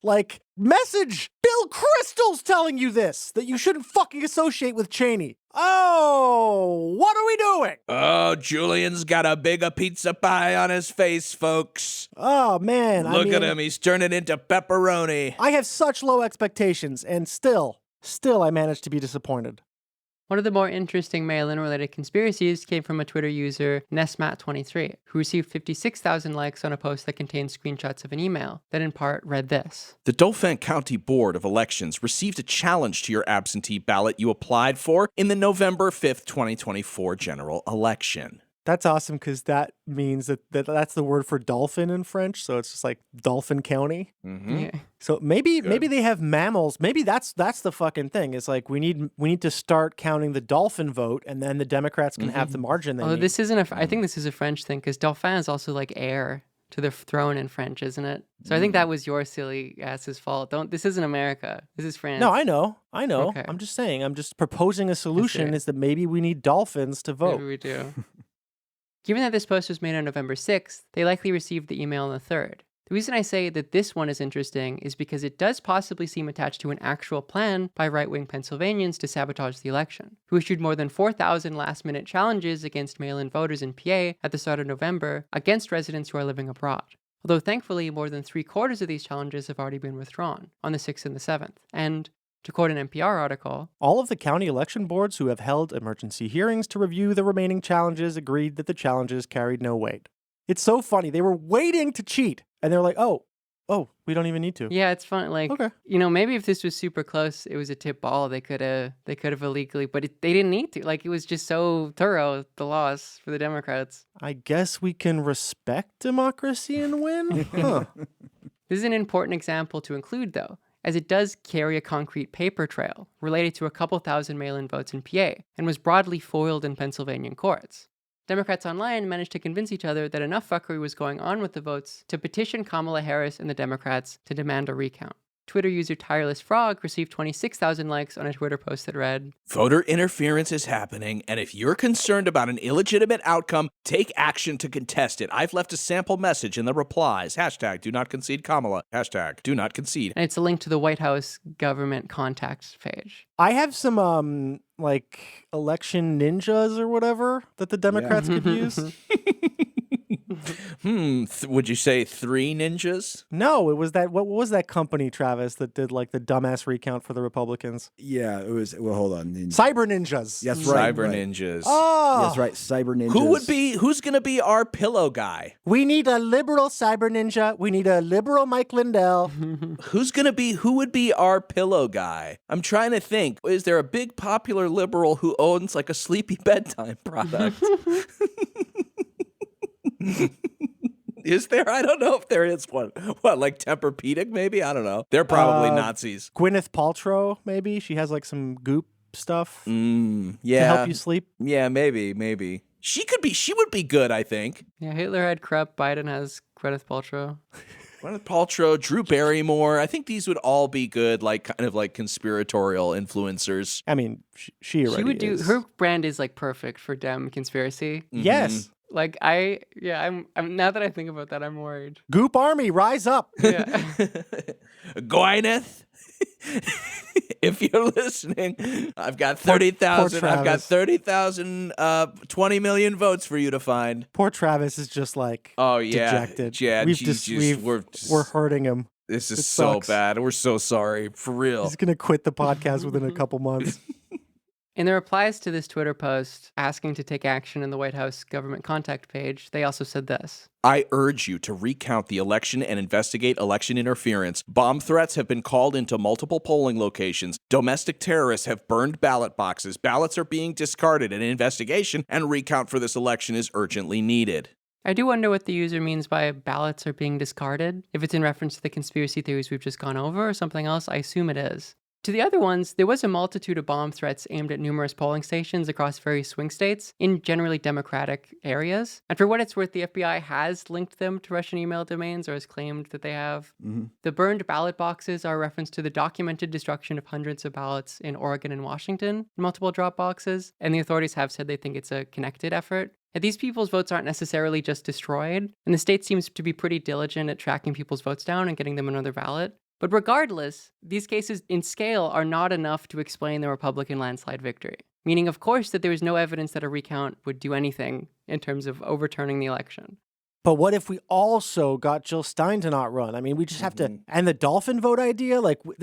Speaker 3: message. Bill Kristol's telling you this, that you shouldn't fucking associate with Cheney. Oh, what are we doing?
Speaker 5: Oh, Julian's got a big pizza pie on his face, folks.
Speaker 3: Oh, man.
Speaker 5: Look at him. He's turning into pepperoni.
Speaker 3: I have such low expectations, and still I managed to be disappointed.
Speaker 2: One of the more interesting mail-in related conspiracies came from a Twitter user, Nesmat23, who received 56,000 likes on a post that contained screenshots of an email that in part read this.
Speaker 5: The Dauphin County Board of Elections received a challenge to your absentee ballot you applied for in the November 5th, 2024 general election.
Speaker 3: That's awesome because that means that's the word for dolphin in French. So it's just like Dolphin County.
Speaker 5: Mm-hmm.
Speaker 2: Yeah.
Speaker 3: So maybe they have mammals. Maybe that's the fucking thing. It's like we need to start counting the dolphin vote, and then the Democrats can have the margin they
Speaker 2: Although
Speaker 3: need.
Speaker 2: this isn't I think this is a French thing because dauphin is also like heir to the throne in French, isn't it? So I think that was your silly ass's fault. This isn't America. This is France.
Speaker 3: No, I know.
Speaker 2: Okay.
Speaker 3: I'm just saying. I'm just proposing a solution. Is that maybe we need dolphins to vote?
Speaker 2: Maybe we do. Given that this post was made on November 6th, they likely received the email on the 3rd. The reason I say that this one is interesting is because it does possibly seem attached to an actual plan by right-wing Pennsylvanians to sabotage the election, who issued more than 4,000 last-minute challenges against mail-in voters in PA at the start of November against residents who are living abroad. Although thankfully, more than 3/4 of these challenges have already been withdrawn on the 6th and the 7th. And to quote an NPR article,
Speaker 3: all of the county election boards who have held emergency hearings to review the remaining challenges agreed that the challenges carried no weight. It's so funny. They were waiting to cheat, and they're like, oh, we don't even need to.
Speaker 2: yeah, it's fun. Like,
Speaker 3: Okay.
Speaker 2: Maybe if this was super close, it was a tip ball. They could have illegally, but they didn't need to. Like, it was just so thorough, the loss for the Democrats.
Speaker 3: I guess we can respect democracy and win? Huh.
Speaker 2: This is an important example to include, though, as it does carry a concrete paper trail related to a couple thousand mail-in votes in PA and was broadly foiled in Pennsylvania courts. Democrats online managed to convince each other that enough fuckery was going on with the votes to petition Kamala Harris and the Democrats to demand a recount. Twitter user Tireless Frog received 26,000 likes on a Twitter post that read,
Speaker 5: Voter interference is happening, and if you're concerned about an illegitimate outcome, take action to contest it. I've left a sample message in the replies. Hashtag do not concede Kamala. Hashtag do not concede.
Speaker 2: and it's a link to the White House government contacts page.
Speaker 3: I have some, like, election ninjas or whatever that the Democrats could use.
Speaker 5: Would you say 3 ninjas?
Speaker 3: No, it was that. What was that company, Travis, that did like the dumbass recount for the Republicans?
Speaker 6: Yeah, it was. Well, hold on.
Speaker 3: Cyber ninjas.
Speaker 6: That's right.
Speaker 5: Cyber
Speaker 6: right.
Speaker 5: ninjas.
Speaker 3: Oh,
Speaker 6: That's right. Cyber ninjas.
Speaker 5: Who's gonna be our pillow guy?
Speaker 3: we need a liberal cyber ninja. We need a liberal Mike Lindell.
Speaker 5: Who would be our pillow guy? I'm trying to think. Is there a big popular liberal who owns like a sleepy bedtime product? Is there? I don't know if there is one. What, like Tempur-Pedic maybe? I don't know. They're probably Nazis.
Speaker 3: Gwyneth Paltrow, maybe she has like some goop stuff
Speaker 5: Yeah.
Speaker 3: to help you sleep.
Speaker 5: Yeah, maybe. She would be good, I think.
Speaker 2: Yeah, Hitler had Krupp, Biden has Gwyneth Paltrow.
Speaker 5: Gwyneth Paltrow, Drew Barrymore. I think these would all be good, like kind of like conspiratorial influencers.
Speaker 3: I mean, she already
Speaker 2: She would do,
Speaker 3: is.
Speaker 2: her brand is like perfect for Dem conspiracy.
Speaker 3: Yes.
Speaker 2: Like I'm now that I think about that, I'm worried.
Speaker 3: Goop Army, rise up.
Speaker 2: Yeah.
Speaker 5: Gwyneth, if you're listening, I've got 30,000.
Speaker 3: Poor
Speaker 5: I've got
Speaker 3: Travis.
Speaker 5: 30,000, 20 million votes for you to find.
Speaker 3: Poor Travis is just like
Speaker 5: Oh yeah,
Speaker 3: dejected.
Speaker 5: yeah.
Speaker 3: We're hurting him.
Speaker 5: This is
Speaker 3: it
Speaker 5: so
Speaker 3: sucks.
Speaker 5: bad. We're so sorry, for real.
Speaker 3: He's gonna quit the podcast within a couple months.
Speaker 2: In the replies to this Twitter post asking to take action in the White House government contact page, they also said this.
Speaker 5: I urge you to recount the election and investigate election interference. Bomb threats have been called into multiple polling locations. Domestic terrorists have burned ballot boxes. Ballots are being discarded. An investigation and recount for this election is urgently needed.
Speaker 2: I do wonder what the user means by ballots are being discarded. If it's in reference to the conspiracy theories we've just gone over or something else, I assume it is. To the other ones, there was a multitude of bomb threats aimed at numerous polling stations across various swing states in generally Democratic areas. And for what it's worth, the FBI has linked them to Russian email domains or has claimed that they have. The burned ballot boxes are a reference to the documented destruction of hundreds of ballots in Oregon and Washington in multiple drop boxes. And the authorities have said they think it's a connected effort. And these people's votes aren't necessarily just destroyed. And the state seems to be pretty diligent at tracking people's votes down and getting them another ballot. But regardless, these cases in scale are not enough to explain the Republican landslide victory. Meaning, of course, that there is no evidence that a recount would do anything in terms of overturning the election.
Speaker 3: But what if we also got Jill Stein to not run? I mean, we just have to, and the dolphin vote idea, like we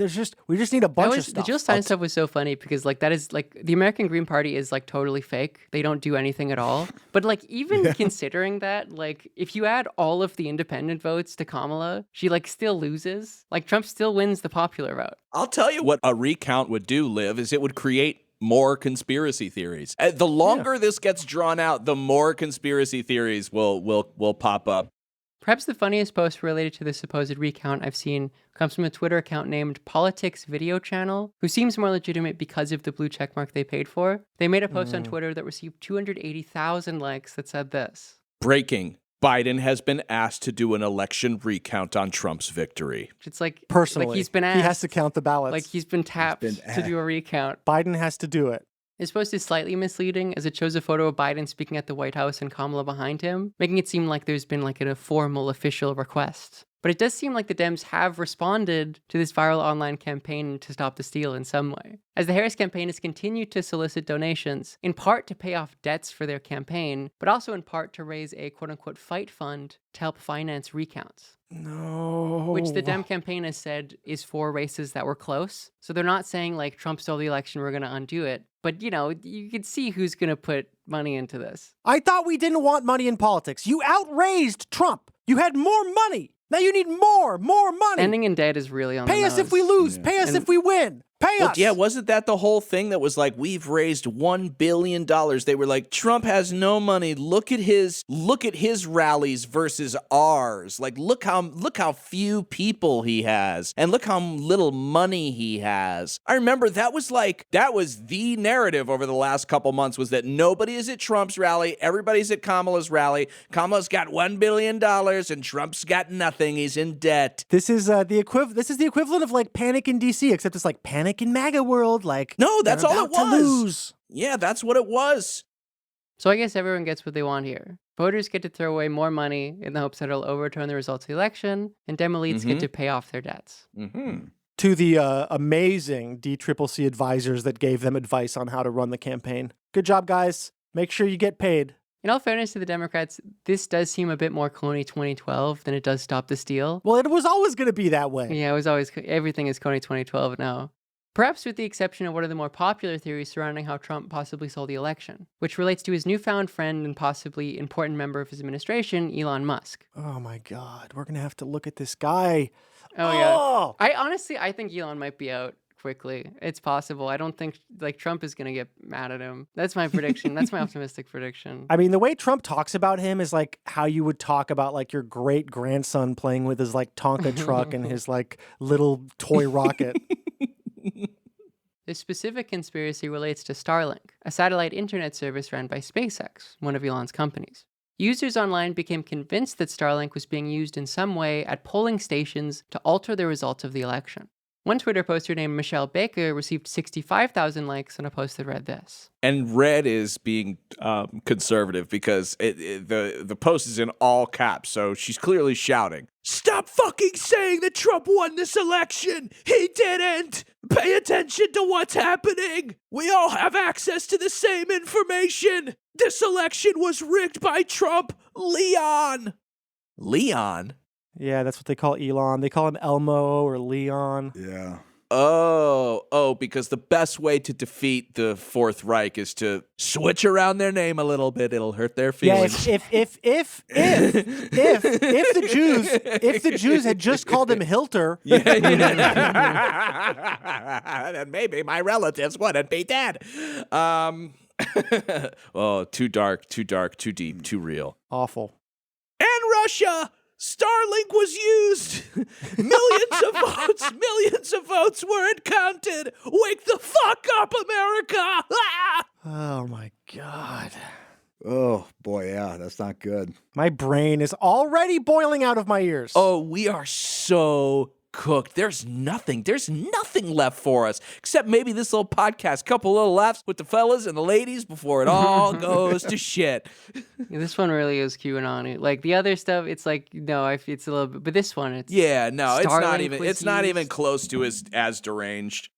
Speaker 3: just need a bunch of stuff.
Speaker 2: The Jill Stein stuff was so funny because like that is like the American Green Party is like totally fake. They don't do anything at all. But like even considering that, like if you add all of the independent votes to Kamala, she like still loses. Like Trump still wins the popular vote.
Speaker 5: I'll tell you what a recount would do, Liv, is it would create more conspiracy theories. The longer this gets drawn out, the more conspiracy theories will pop up.
Speaker 2: Perhaps the funniest post related to the supposed recount I've seen comes from a Twitter account named Politics Video Channel, who seems more legitimate because of the blue checkmark they paid for. They made a post on Twitter that received 280,000 likes that said this.
Speaker 5: Breaking. Biden has been asked to do an election recount on Trump's victory.
Speaker 2: It's like
Speaker 3: Personally,
Speaker 2: like he's been asked.
Speaker 3: He has to count the ballots.
Speaker 2: Like he's been tapped to do a recount.
Speaker 3: Biden has to do it.
Speaker 2: This post is slightly misleading as it shows a photo of Biden speaking at the White House and Kamala behind him, making it seem like there's been like a formal official request. But it does seem like the Dems have responded to this viral online campaign to stop the steal in some way, as the Harris campaign has continued to solicit donations, in part to pay off debts for their campaign, but also in part to raise a quote-unquote fight fund to help finance recounts.
Speaker 3: No.
Speaker 2: Which the Dem campaign has said is for races that were close. So they're not saying like Trump stole the election, we're going to undo it. But, you know, you can see who's going to put money into this.
Speaker 3: I thought we didn't want money in politics. You outraised Trump. You had more money. Now you need more money.
Speaker 2: Ending in debt is really on
Speaker 3: Pay
Speaker 2: the
Speaker 3: us
Speaker 2: nose.
Speaker 3: if we lose. Pay us if we win. Pay us.
Speaker 5: Yeah, wasn't that the whole thing that was like, we've raised $1 billion? They were like, Trump has no money. Look at his rallies versus ours. Like, look how few people he has, and look how little money he has. I remember that was the narrative over the last couple months, was that nobody is at Trump's rally, everybody's at Kamala's rally. Kamala's got $1 billion and Trump's got nothing. He's in debt.
Speaker 3: This is the equivalent of like Panic in DC, except it's like Panic in MAGA world. Like,
Speaker 5: No, that's
Speaker 3: they're
Speaker 5: all it
Speaker 3: about to
Speaker 5: was.
Speaker 3: lose.
Speaker 5: Yeah, that's what it was.
Speaker 2: So I guess everyone gets what they want here. Voters get to throw away more money in the hopes that it'll overturn the results of the election, and Dem elites get to pay off their debts.
Speaker 3: To the amazing DCCC advisors that gave them advice on how to run the campaign. Good job, guys. Make sure you get paid.
Speaker 2: In all fairness to the Democrats, this does seem a bit more Coney 2012 than it does Stop the Steal.
Speaker 3: Well, it was always going to be that way.
Speaker 2: Yeah, it was always, everything is Coney 2012 now. Perhaps with the exception of one of the more popular theories surrounding how Trump possibly stole the election, which relates to his newfound friend and possibly important member of his administration, Elon Musk.
Speaker 3: Oh my God, we're going to have to look at this guy.
Speaker 2: Oh, yeah. I think Elon might be out quickly. It's possible. I don't think like Trump is going to get mad at him. That's my prediction. That's my optimistic prediction.
Speaker 3: I mean, the way Trump talks about him is like how you would talk about like your great grandson playing with his like Tonka truck and his like little toy rocket.
Speaker 2: This specific conspiracy relates to Starlink, a satellite internet service run by SpaceX, one of Elon's companies. Users online became convinced that Starlink was being used in some way at polling stations to alter the results of the election. One Twitter poster named Michelle Baker received 65,000 likes on a post that read this.
Speaker 5: And Red is being conservative because the post is in all caps, so she's clearly shouting, "Stop fucking saying that Trump won this election! He didn't! Pay attention to what's happening! We all have access to the same information! This election was rigged by Trump! Leon!" Leon?
Speaker 3: Yeah, that's what they call Elon. They call him Elmo or Leon.
Speaker 6: Yeah.
Speaker 5: Oh, because the best way to defeat the Fourth Reich is to switch around their name a little bit. It'll hurt their feelings.
Speaker 3: Yeah, if the Jews had just called him Hilter,
Speaker 5: then maybe my relatives wouldn't be dead. Oh, too dark, too deep, too real.
Speaker 3: awful.
Speaker 5: And Russia! Starlink was used. Millions of votes weren't counted. Wake the fuck up, America! Ah!
Speaker 3: Oh my God.
Speaker 6: Oh, boy, yeah, that's not good.
Speaker 3: My brain is already boiling out of my ears.
Speaker 5: Oh, we are so cooked. There's nothing left for us except maybe this little podcast, couple little laughs with the fellas and the ladies before it all goes to shit.
Speaker 2: Yeah, this one really is QAnon. Like the other stuff, it's like no, it's a little bit, but this one, it's
Speaker 5: Yeah, no,
Speaker 2: Starlink
Speaker 5: it's not even
Speaker 2: was
Speaker 5: close to as deranged.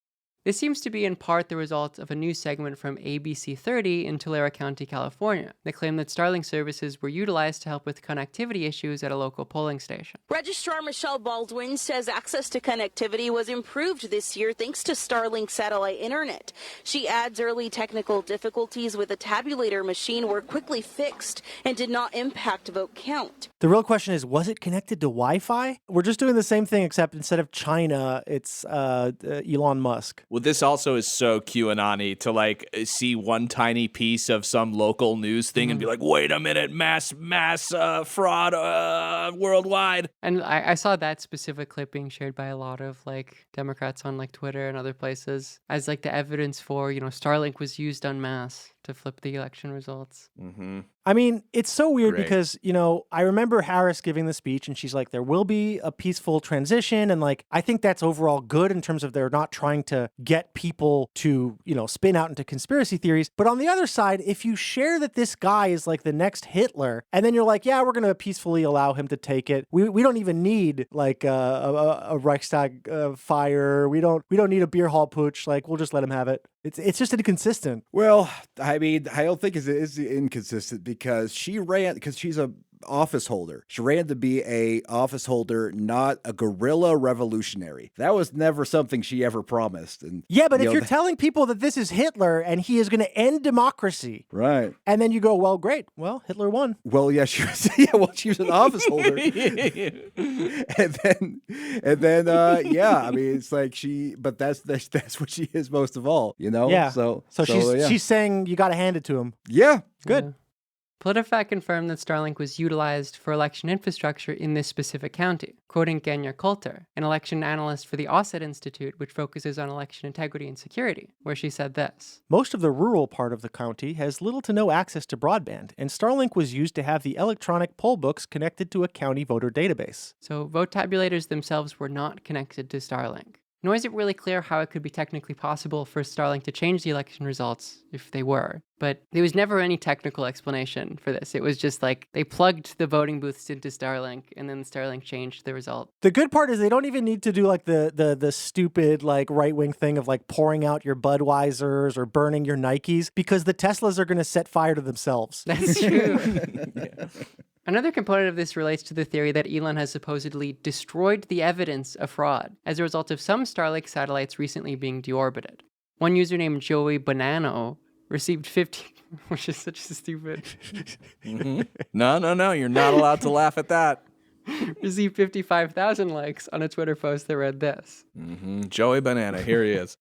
Speaker 2: This seems to be in part the result of a new segment from ABC 30 in Tulare County, California. They claim that Starlink services were utilized to help with connectivity issues at a local polling station.
Speaker 8: Registrar Michelle Baldwin says access to connectivity was improved this year thanks to Starlink satellite internet. She adds early technical difficulties with a tabulator machine were quickly fixed and did not impact vote count.
Speaker 3: The real question is, was it connected to Wi-Fi? We're just doing the same thing, except instead of China, it's Elon Musk.
Speaker 5: Well, this also is so QAnon-y to like see one tiny piece of some local news thing and be like, wait a minute, mass fraud worldwide.
Speaker 2: And I saw that specific clip being shared by a lot of like Democrats on like Twitter and other places as like the evidence for, Starlink was used en masse to flip the election results.
Speaker 5: Mm-hmm.
Speaker 3: I mean, it's so weird
Speaker 5: Great.
Speaker 3: because, I remember Harris giving the speech and she's like, there will be a peaceful transition. And like, I think that's overall good in terms of they're not trying to get people to, spin out into conspiracy theories. But on the other side, if you share that this guy is like the next Hitler, and then you're like, yeah, we're going to peacefully allow him to take it. We don't even need like a Reichstag fire. We don't need a beer hall putsch. Like, we'll just let him have it. It's just inconsistent.
Speaker 6: Well, I mean, I don't think it's inconsistent because because she's a office holder. She ran to be a office holder, not a guerrilla revolutionary. That was never something she ever promised. And
Speaker 3: yeah, but if you're telling people that this is Hitler and he is going to end democracy,
Speaker 6: right?
Speaker 3: And then you go, well, great. Well, Hitler won.
Speaker 6: Well, yeah, she was. She was an office holder, and then, yeah. I mean, it's like but that's what she is most of all,
Speaker 3: Yeah.
Speaker 6: So
Speaker 3: she's saying you got to hand it to him.
Speaker 6: Yeah.
Speaker 3: Good.
Speaker 2: Yeah. PolitiFact confirmed that Starlink was utilized for election infrastructure in this specific county, quoting Genya Coulter, an election analyst for the Osset Institute, which focuses on election integrity and security, where she said this.
Speaker 3: Most of the rural part of the county has little to no access to broadband, and Starlink was used to have the electronic poll books connected to a county voter database.
Speaker 2: So vote tabulators themselves were not connected to Starlink. Nor is it really clear how it could be technically possible for Starlink to change the election results if they were. But there was never any technical explanation for this. It was just like they plugged the voting booths into Starlink and then Starlink changed the result.
Speaker 3: The good part is they don't even need to do like the stupid like right-wing thing of like pouring out your Budweisers or burning your Nikes because the Teslas are going to set fire to themselves.
Speaker 2: That's true. Yeah. Another component of this relates to the theory that Elon has supposedly destroyed the evidence of fraud as a result of some Starlink satellites recently being deorbited. One user named Joey Bonanno received 50, which is such a stupid.
Speaker 5: Mm-hmm. No, you're not allowed to laugh at that.
Speaker 2: Received 55,000 likes on a Twitter post that read this.
Speaker 5: Mm-hmm. Joey Banana, here he is.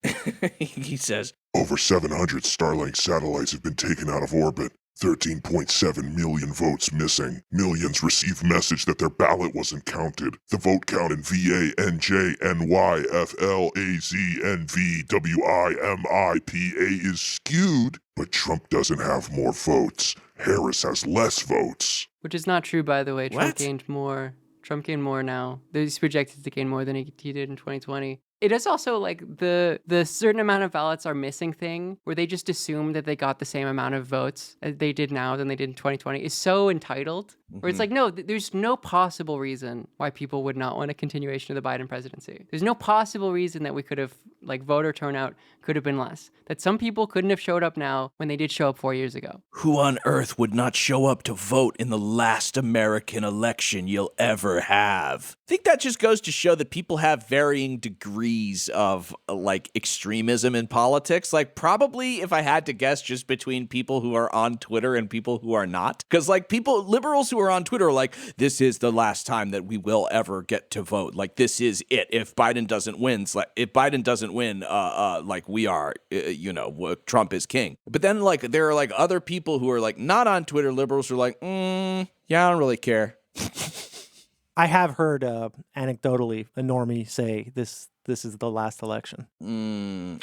Speaker 5: He says,
Speaker 1: over 700 Starlink satellites have been taken out of orbit. 13.7 million votes missing. Millions received message that their ballot wasn't counted. The vote count in VA, NJ, NY, FL, AZ, NV, WI, MIPA is skewed, but Trump doesn't have more votes. Harris has less votes.
Speaker 2: Which is not true, by the way. Trump
Speaker 5: What?
Speaker 2: gained more. Trump gained more now. He's projected to gain more than he did in 2020. It is also like the certain amount of ballots are missing thing where they just assume that they got the same amount of votes as they did now than they did in 2020 is so entitled. Where it's like, no, there's no possible reason why people would not want a continuation of the Biden presidency. There's no possible reason that we could have, like, voter turnout could have been less. That some people couldn't have showed up now when they did show up 4 years ago.
Speaker 5: who on earth would not show up to vote in the last American election you'll ever have? I think that just goes to show that people have varying degrees of, like, extremism in politics. Like, probably, if I had to guess, just between people who are on Twitter and people who are not. Because, like, liberals who are on Twitter are like, this is the last time that we will ever get to vote. Like, this is it. If Biden doesn't win, like, we are, Trump is king. But then, like, there are, like, other people who are, like, not on Twitter, liberals who are like, yeah, I don't really care.
Speaker 3: I have heard anecdotally a normie say this is the last election.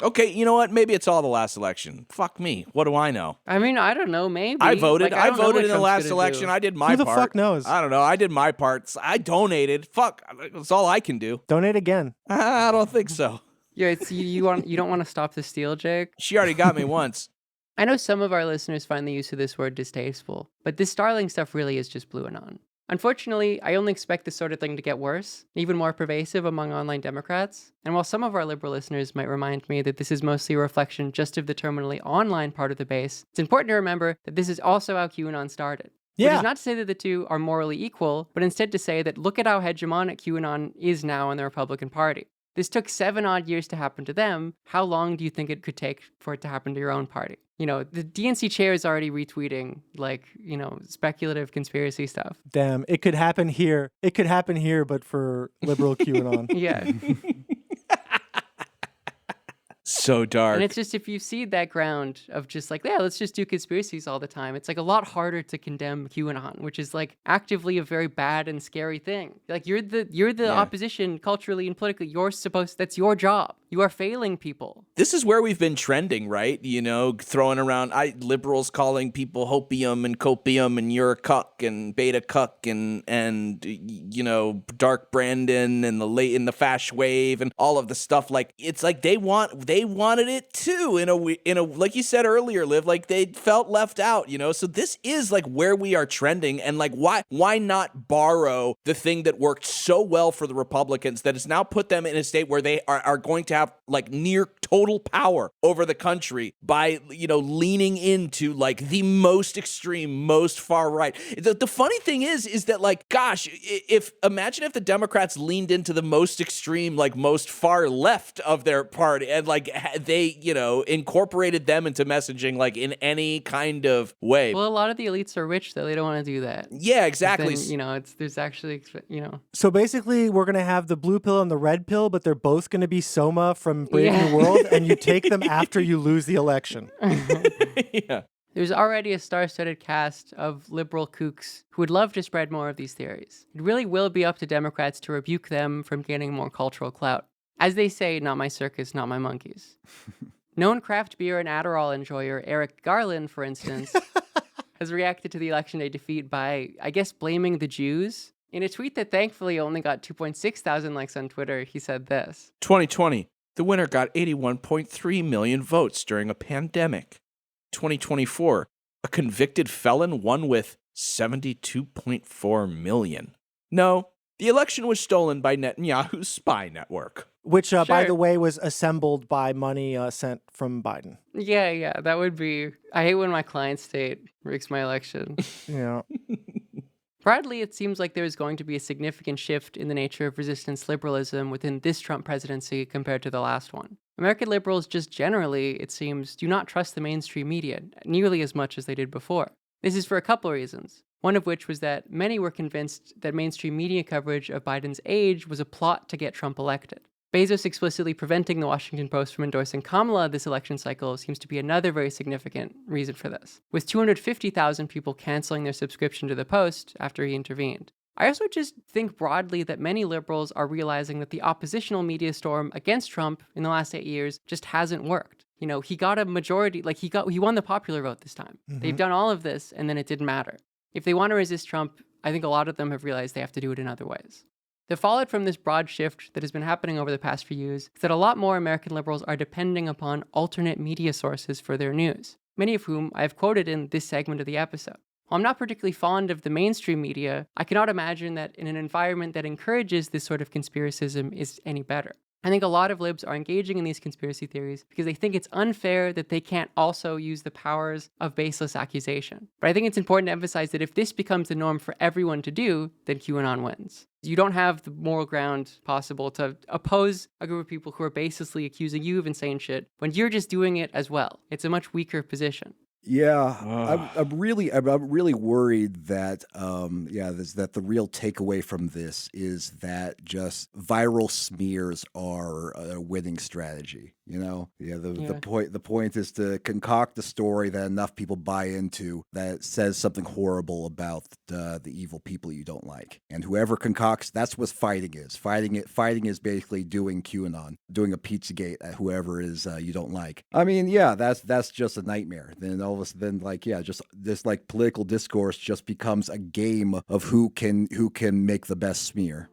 Speaker 5: Okay, you know what? Maybe it's all the last election. Fuck me. What do I know?
Speaker 2: I mean, I don't know, maybe.
Speaker 5: I voted.
Speaker 2: Like, I don't know
Speaker 5: voted
Speaker 2: what
Speaker 5: in the
Speaker 2: Trump's
Speaker 5: last
Speaker 2: gonna
Speaker 5: election.
Speaker 2: do.
Speaker 5: I did my
Speaker 3: Who the
Speaker 5: part.
Speaker 3: fuck knows?
Speaker 5: I don't know. I did my part. I donated. Fuck. That's all I can do.
Speaker 3: Donate again.
Speaker 5: I don't think so.
Speaker 2: Yeah, it's you don't want to stop the steal, Jake?
Speaker 5: She already got me once.
Speaker 2: I know some of our listeners find the use of this word distasteful, but this Starlink stuff really is just BlueAnon. Unfortunately, I only expect this sort of thing to get worse, even more pervasive among online Democrats. And while some of our liberal listeners might remind me that this is mostly a reflection just of the terminally online part of the base, it's important to remember that this is also how QAnon started. Which
Speaker 3: Yeah.
Speaker 2: is not to say that the two are morally equal, but instead to say that look at how hegemonic QAnon is now in the Republican Party. This took 7 odd years to happen to them. How long do you think it could take for it to happen to your own party? You know, the DNC chair is already retweeting, like, you know, speculative conspiracy stuff.
Speaker 3: Damn, it could happen here. It could happen here, but for liberal QAnon.
Speaker 2: Yeah.
Speaker 5: So dark.
Speaker 2: And it's just, if you see that ground of just like, yeah, let's just do conspiracies all the time, it's like a lot harder to condemn QAnon, which is like actively a very bad and scary thing. Like you're the opposition culturally and politically. That's your job. You are failing people.
Speaker 5: This is where we've been trending, right? You know, throwing around liberals calling people hopium and copium and you're a cuck and beta cuck and you know, Dark Brandon and in the Fash Wave and all of the stuff. Like it's like they wanted it too in a like you said earlier, Liv, like they felt left out, you know. So this is like where we are trending, and like why not borrow the thing that worked so well for the Republicans that has now put them in a state where they are going to have like near total power over the country by, you know, leaning into like the most extreme, most far right. The funny thing is that like, gosh, imagine if the Democrats leaned into the most extreme, like most far left of their party and like they, you know, incorporated them into messaging like in any kind of way.
Speaker 2: Well, a lot of the elites are rich, though. They don't want to do that.
Speaker 5: Yeah, exactly.
Speaker 2: Then, you know, there's actually, you know.
Speaker 3: So basically, we're going to have the blue pill and the red pill, but they're both going to be Soma from Brave New World, and you take them after you lose the election.
Speaker 5: Yeah.
Speaker 2: There's already a star-studded cast of liberal kooks who would love to spread more of these theories. It really will be up to Democrats to rebuke them from gaining more cultural clout. As they say, not my circus, not my monkeys. Known craft beer and Adderall enjoyer Eric Garland, for instance, has reacted to the election day defeat by, I guess, blaming the Jews. In a tweet that thankfully only got 2.6 thousand likes on Twitter, he said this.
Speaker 7: 2020, the winner got 81.3 million votes during a pandemic. 2024, a convicted felon won with 72.4 million. No, the election was stolen by Netanyahu's spy network.
Speaker 3: Which, by
Speaker 2: Sure.
Speaker 3: the way, was assembled by money sent from Biden.
Speaker 2: Yeah, that would be... I hate when my client state rigs my election.
Speaker 3: Yeah.
Speaker 2: Broadly, it seems like there is going to be a significant shift in the nature of resistance liberalism within this Trump presidency compared to the last one. American liberals just generally, it seems, do not trust the mainstream media nearly as much as they did before. This is for a couple of reasons. One of which was that many were convinced that mainstream media coverage of Biden's age was a plot to get Trump elected. Bezos explicitly preventing the Washington Post from endorsing Kamala this election cycle seems to be another very significant reason for this, with 250,000 people canceling their subscription to the Post after he intervened. I also just think broadly that many liberals are realizing that the oppositional media storm against Trump in the last 8 years just hasn't worked. You know, he got a majority, like he won the popular vote this time.
Speaker 3: Mm-hmm.
Speaker 2: They've done all of this and then it didn't matter. If they want to resist Trump, I think a lot of them have realized they have to do it in other ways. The fallout from this broad shift that has been happening over the past few years is that a lot more American liberals are depending upon alternate media sources for their news, many of whom I have quoted in this segment of the episode. While I'm not particularly fond of the mainstream media, I cannot imagine that in an environment that encourages this sort of conspiracism is any better. I think a lot of libs are engaging in these conspiracy theories because they think it's unfair that they can't also use the powers of baseless accusation. But I think it's important to emphasize that if this becomes the norm for everyone to do, then QAnon wins. You don't have the moral ground possible to oppose a group of people who are baselessly accusing you of insane shit when you're just doing it as well. It's a much weaker position.
Speaker 6: Yeah, I'm really worried that that the real takeaway from this is that just viral smears are a winning strategy. You know, the point is to concoct a story that enough people buy into that says something horrible about the evil people you don't like, and whoever concocts, that's what fighting is. Fighting is basically doing QAnon, doing a Pizzagate at whoever is you don't like. I mean, yeah, that's just a nightmare. Then all of a sudden, just this like political discourse just becomes a game of who can make the best smear.